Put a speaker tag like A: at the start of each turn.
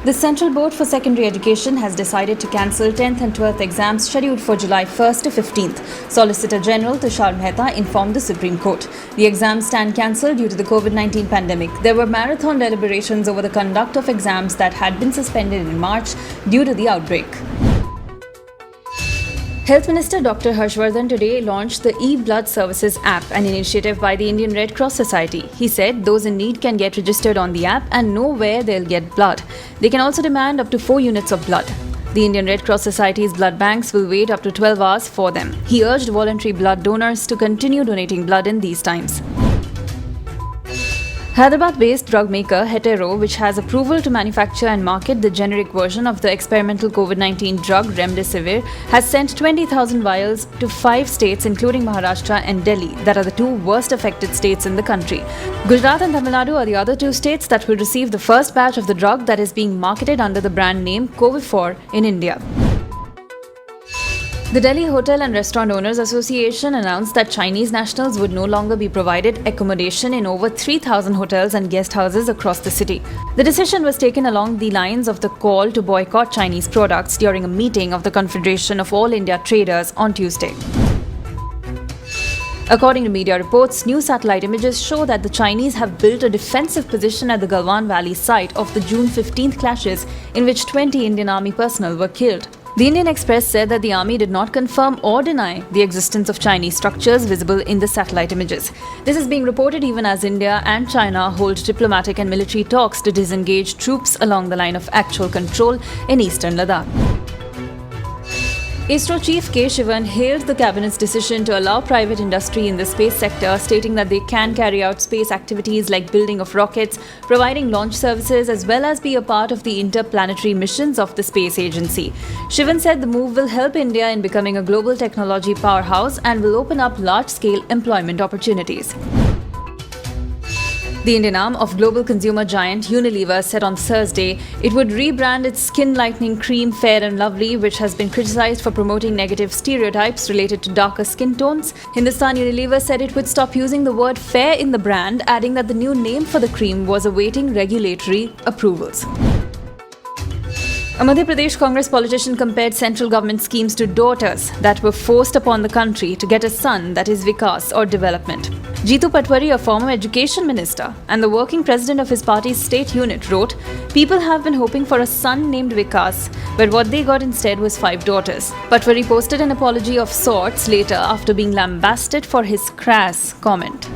A: The Central Board for Secondary Education has decided to cancel 10th and 12th exams scheduled for July 1st to 15th. Solicitor General Tushar Mehta informed the Supreme Court. The exams stand cancelled due to the COVID-19 pandemic. There were marathon deliberations over the conduct of exams that had been suspended in March due to the outbreak. Health Minister Dr. Harshvardhan today launched the e-Blood Services app, an initiative by the Indian Red Cross Society. He said those in need can get registered on the app and know where they'll get blood. They can also demand up to 4 units of blood. The Indian Red Cross Society's blood banks will wait up to 12 hours for them. He urged voluntary blood donors to continue donating blood in these times. Hyderabad-based drug maker Hetero, which has approval to manufacture and market the generic version of the experimental COVID-19 drug Remdesivir, has sent 20,000 vials to 5 states including Maharashtra and Delhi that are the 2 worst affected states in the country. Gujarat and Tamil Nadu are the other 2 states that will receive the first batch of the drug that is being marketed under the brand name Covifor in India. The Delhi Hotel and Restaurant Owners Association announced that Chinese nationals would no longer be provided accommodation in over 3,000 hotels and guest houses across the city. The decision was taken along the lines of the call to boycott Chinese products during a meeting of the Confederation of All India Traders on Tuesday. According to media reports, new satellite images show that the Chinese have built a defensive position at the Galwan Valley site of the June 15th clashes in which 20 Indian Army personnel were killed. The Indian Express said that the army did not confirm or deny the existence of Chinese structures visible in the satellite images. This is being reported even as India and China hold diplomatic and military talks to disengage troops along the line of actual control in eastern Ladakh. ISRO Chief K. Shivan hailed the Cabinet's decision to allow private industry in the space sector, stating that they can carry out space activities like building of rockets, providing launch services, as well as be a part of the interplanetary missions of the space agency. Shivan said the move will help India in becoming a global technology powerhouse and will open up large-scale employment opportunities. The Indian arm of global consumer giant Unilever said on Thursday it would rebrand its skin lightening cream Fair and Lovely, which has been criticized for promoting negative stereotypes related to darker skin tones. Hindustan Unilever said it would stop using the word fair in the brand, adding that the new name for the cream was awaiting regulatory approvals. A Madhya Pradesh Congress politician compared central government schemes to daughters that were forced upon the country to get a son, that is Vikas or development. Jeetu Patwari, a former education minister and the working president of his party's state unit, wrote, "People have been hoping for a son named Vikas, but what they got instead was 5 daughters." Patwari posted an apology of sorts later after being lambasted for his crass comment.